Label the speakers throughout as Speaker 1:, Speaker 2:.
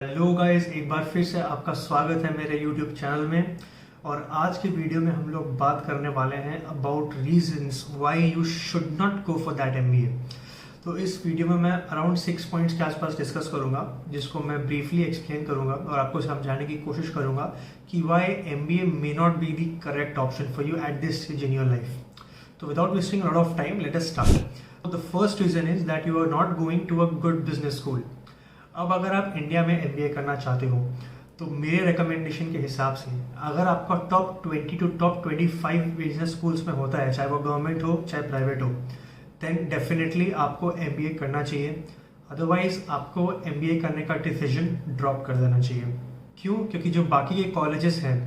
Speaker 1: Hello guys, एक बार फिर से आपका स्वागत है मेरे यूट्यूब चैनल में। और आज के वीडियो में हम लोग बात करने वाले हैं about reasons why you should not go for that MBA. तो इस वीडियो में मैं अराउंड 6 पॉइंट्स के आसपास डिस्कस करूंगा, जिसको मैं ब्रीफली एक्सप्लेन करूंगा और आपको समझाने की कोशिश करूंगा कि why MBA may not be the correct option for you at this stage in your life. तो without wasting lot of time, let us start. The first reason is that you are not going to a good business school. अब अगर आप India में MBA करना चाहते हो तो मेरे रिकमेंडेशन के हिसाब से अगर आपका top 20 to top 25 business schools में होता है, चाहे वो गवर्नमेंट हो चाहे प्राइवेट हो, देन डेफिनेटली आपको एमबीए करना चाहिए। अदरवाइज आपको एमबीए करने का डिसीजन ड्रॉप कर देना चाहिए। क्यों? क्योंकि जो बाकी के कॉलेजेस हैं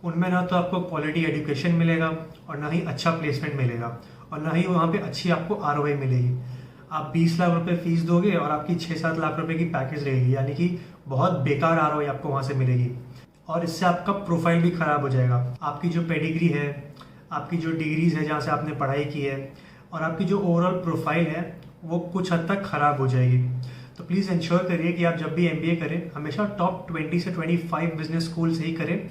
Speaker 1: उनमें ना तो आपको क्वालिटी एजुकेशन मिलेगा और ना ही अच्छा प्लेसमेंट मिलेगा और ना ही वहाँ पे अच्छी आपको आरओआई मिलेगी। आप 20 लाख रुपए फीस दोगे और आपकी 6-7 लाख रुपए की पैकेज रहेगी, यानी कि बहुत बेकार आरओआई आपको वहाँ से मिलेगी। और इससे आपका प्रोफाइल भी खराब हो जाएगा। आपकी जो पेडिग्री है, आपकी जो डिग्रीज है जहाँ से आपने पढ़ाई की है, और आपकी जो ओवरऑल प्रोफाइल है वो कुछ हद तक खराब हो जाएगी। तो प्लीज़ इंश्योर करिए कि आप जब भी एमबीए करें हमेशा टॉप 20 से 25 बिजनेस स्कूल से ही करें।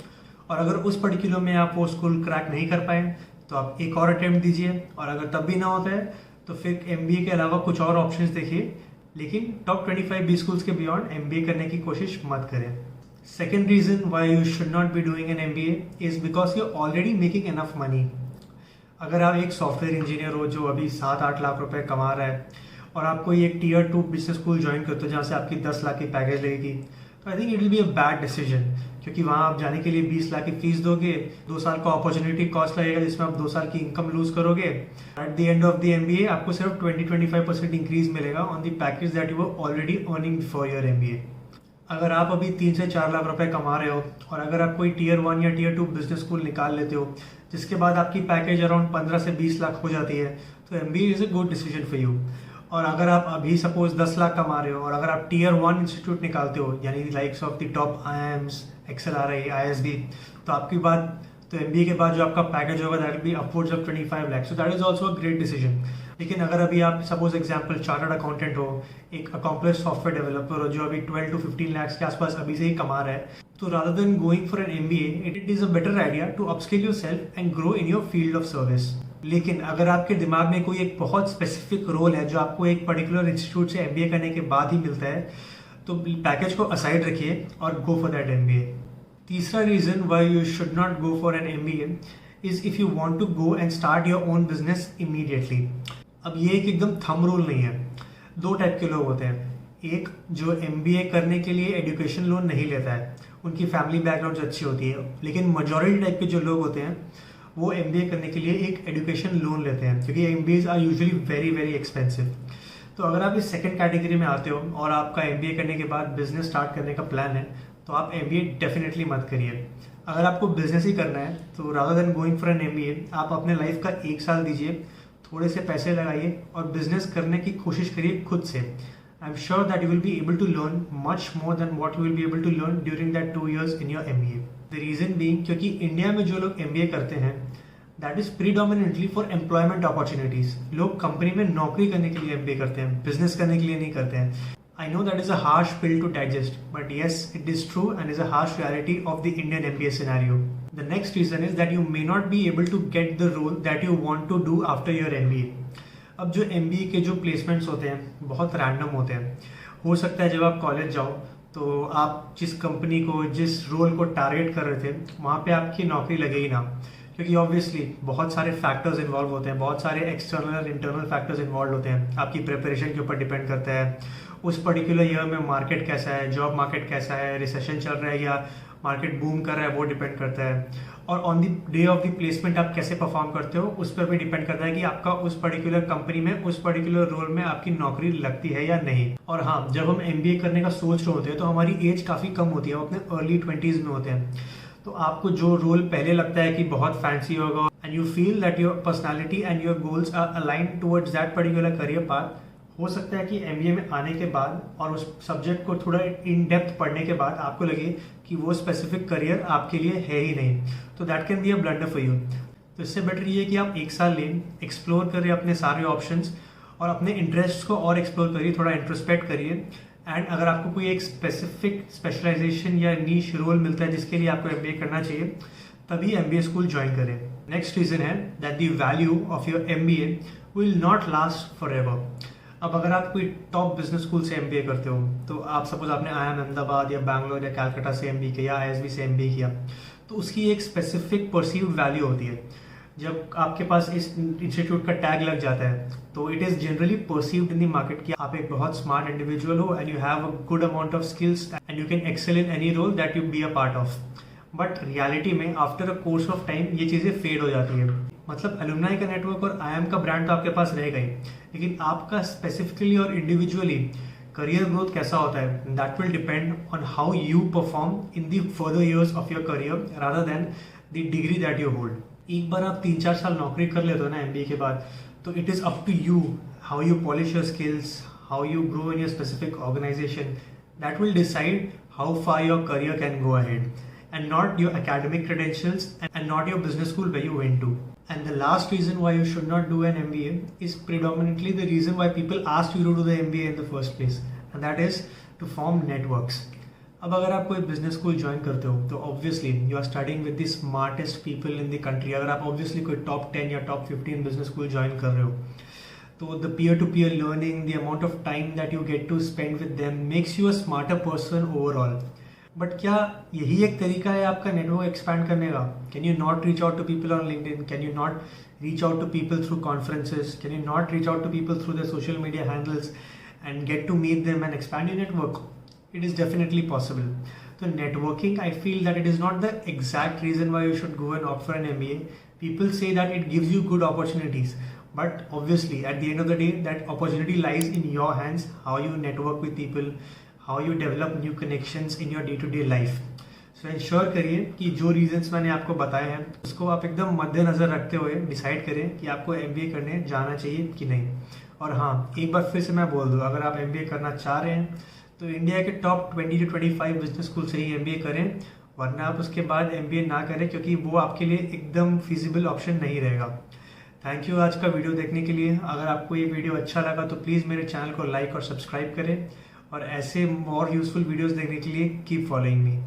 Speaker 1: और अगर उस पर्टिकुलर में आप वो स्कूल क्रैक नहीं कर पाए तो आप एक और अटेम्प्ट दीजिए, और अगर तब भी ना होता है तो फिर एमबीए के अलावा कुछ और ऑप्शंस देखिए, लेकिन टॉप 25 बी स्कूल्स के बियॉन्ड एमबीए करने की कोशिश मत करें। Second reason why you should not be doing an MBA is because you already making enough money. अगर आप एक सॉफ्टवेयर इंजीनियर हो जो अभी 7-8 लाख रुपए कमा रहा है और आप कोई एक टीयर 2 बिजनेस स्कूल ज्वाइन करते हो जहाँ से आपकी 10 लाख की पैकेज लगेगी, तो I think it will be a bad decision. क्योंकि वहाँ आप जाने के लिए 20 लाख की फीस दोगे, 2 साल का अपॉर्चुनिटी कॉस्ट लगेगा जिसमें आप 2 साल की इनकम लूज करोगे। At the end of the MBA आपको सिर्फ 20-25% इंक्रीज मिलेगा on the package that you were already earning before your MBA. अगर आप अभी 3 से 4 लाख रुपए कमा रहे हो और अगर आप कोई टीयर 1 या टीयर 2 बिजनेस स्कूल निकाल लेते हो जिसके बाद आपकी पैकेज अराउंड 15 से 20 लाख हो जाती है, तो MBA is a good decision for you. और अगर आप अभी सपोज 10 लाख कमा रहे हो और अगर आप टीयर 1 इंस्टीट्यूट निकालते हो, यानी likes of the top IIMs, XLRI, ISD, तो आपकी बात तो एमबीए के बाद जो आपका पैकेज होगा that will be upwards of 25 lakh. So that is also a great decision. लेकिन अगर अभी आप सपोज एग्जाम्पल चार्टर्ड अकाउंटेंट हो, एक अकॉम्प्लिश सॉफ्टवेयर डेवलपर हो जो अभी 12 to 15 लाख के आसपास अभी से ही कमा रहा है, तो rather than going for an MBA it is a better idea to upskill yourself and grow in your field of service. लेकिन अगर आपके दिमाग में कोई एक बहुत स्पेसिफिक रोल है जो आपको एक पर्टिकुलर इंस्टीट्यूट से एमबीए करने के बाद ही मिलता है, तो पैकेज को असाइड रखिए और गो फॉर दैट एमबीए। तीसरा reason why you should not go for an MBA is if you want to go and start your own business immediately. अब ये एक एकदम थंब रूल नहीं है। 2 टाइप के लोग होते हैं। एक जो एमबीए करने के लिए एजुकेशन लोन नहीं लेता है, उनकी फैमिली बैकग्राउंड अच्छी होती है, लेकिन मेजॉरिटी टाइप के जो लोग होते हैं वो एमबीए करने के लिए एक एजुकेशन लोन लेते हैं, क्योंकि MBAs are usually very very expensive. तो अगर आप इस सेकंड कैटेगरी में आते हो और आपका एमबीए करने के बाद बिजनेस स्टार्ट करने का प्लान है, तो आप एमबीए डेफिनेटली मत करिए। अगर आपको बिजनेस ही करना है तो rather than going for an MBA आप अपने लाइफ का 1 साल दीजिए, थोड़े से पैसे लगाइए और बिजनेस करने की कोशिश करिए खुद से। I am sure that you will be able to learn much more than what you will be able to learn during that 2 years in your MBA. The reason being क्योंकि इंडिया में जो लोग एमबीए करते हैं that is predominantly for employment opportunities. लोग company में नौकरी करने के लिए एमबीए करते हैं, बिजनेस करने के लिए नहीं करते हैं। I know that is a harsh pill to digest, but yes, it is true and is a harsh reality of the Indian MBA scenario. The next reason is that you may not be able to get the role that you want to do after your MBA. अब जो MBA के जो placements होते हैं बहुत random होते हैं। हो सकता है जब आप कॉलेज जाओ तो आप जिस कंपनी को, जिस रोल को टारगेट कर रहे थे वहाँ पे आपकी नौकरी लगे ही ना, क्योंकि ऑब्वियसली बहुत सारे फैक्टर्स इन्वॉल्व होते हैं, बहुत सारे एक्सटर्नल और इंटरनल फैक्टर्स इन्वॉल्व होते हैं। आपकी प्रिपरेशन के ऊपर डिपेंड करता है, उस पर्टिकुलर ईयर में मार्केट कैसा है, जॉब मार्केट कैसा है, रिसेशन चल रहा है या मार्केट बूम कर रहा है, वो डिपेंड करता है। और on the day of the placement आप कैसे परफॉर्म करते हो उस पर भी डिपेंड करता है कि आपका उस पर्टिकुलर कंपनी में, उस पर्टिकुलर रोल में आपकी नौकरी लगती है या नहीं। और हाँ, जब हम एमबीए करने का सोच रहे होते हैं तो हमारी एज काफ़ी कम होती है, वो अपने अर्ली 20s में होते हैं। तो आपको जो रोल पहले लगता है कि बहुत फैंसी होगा and you feel that your personality and your goals are aligned towards that particular career path, हो सकता है कि एमबीए में आने के बाद और उस सब्जेक्ट को थोड़ा इन डेप्थ पढ़ने के बाद आपको लगे कि वो स्पेसिफिक करियर आपके लिए है ही नहीं, तो that can be a blunder for you. तो इससे बेटर ये कि आप 1 साल लें, एक्सप्लोर करें अपने सारे ऑप्शंस और अपने इंटरेस्ट को और एक्सप्लोर करिए, थोड़ा इंट्रोस्पेक्ट करिए एंड अगर आपको कोई एक स्पेसिफिक स्पेशलाइजेशन या नीश रोल मिलता है जिसके लिए आपको MBA करना चाहिए, तभी MBA स्कूल ज्वाइन करें। नेक्स्ट रीजन है that the value of your MBA will not last for ever. अब अगर आप कोई टॉप बिजनेस स्कूल से MBA करते हो, तो आप सपोज आपने IIM अहमदाबाद या बैंगलोर या कैलकाटा से MBA किया या ISB से MBA किया, तो उसकी एक स्पेसिफिक परसीव वैल्यू होती है। जब आपके पास इस इंस्टीट्यूट का टैग लग जाता है तो it is generally perceived in the market कि आप एक बहुत स्मार्ट इंडिविजुअल हो and you have a good amount of skills and you can excel in any role that you be a part of. But reality में after a course of time ये चीज़ें fade हो जाती है। मतलब alumni का network और IIM का ब्रांड तो आपके पास रहेगा ही, लेकिन आपका स्पेसिफिकली और इंडिविजुअली करियर ग्रोथ कैसा होता है, that will depend on how you perform in the further years of your career rather than the degree that you hold. एक बार आप 3-4 साल नौकरी कर लेते हो ना MBA के बाद, तो it is up to you how you polish your skills, how you grow in your specific organisation, that will decide how far your career can go ahead and not your academic credentials and not your business school where you went to. And the last reason why you should not do an MBA is predominantly the reason why people asked you to do the MBA in the first place, and that is to form networks. अब अगर आप कोई business school join करते हो तो obviously you are studying with the smartest people in the country. अगर आप obviously कोई टॉप 10 या टॉप 15 बिजनेस स्कूल ज्वाइन कर रहे हो, तो the peer to peer learning, the amount of time that you get to spend with them makes you a smarter person overall. But क्या यही एक तरीका है आपका नेटवर्क एक्सपैंड करने का? Can you not reach out to people on LinkedIn? Can you not reach out to people through conferences? Can you not reach out to people through the social media handles and get to meet them and expand your network? It is definitely possible. So networking, I feel that it is not the exact reason why you should go and opt for an MBA. People say that it gives you good opportunities, but obviously at the end of the day, that opportunity lies in your hands. How you network with people, how you develop new connections in your day-to-day life. So ensure करिए कि जो reasons मैंने आपको बताए हैं उसको आप एकदम मद्देनजर रखते हुए डिसाइड करें कि आपको MBA करने जाना चाहिए कि नहीं। और हाँ, एक बार फिर से मैं बोल दूँ, अगर आप MBA करना चाह रहे हैं तो इंडिया के टॉप 20 to 25 बिजनेस स्कूल से ही MBA करें, वरना आप उसके बाद MBA ना करें, क्योंकि वो आपके लिए एकदम फिजिबल ऑप्शन नहीं रहेगा। थैंक यू आज का वीडियो देखने के लिए। अगर आपको ये वीडियो अच्छा लगा तो प्लीज़ मेरे चैनल को लाइक और सब्सक्राइब करें, और ऐसे और यूजफुल वीडियोस देखने के लिए कीप फॉलोइंग मी।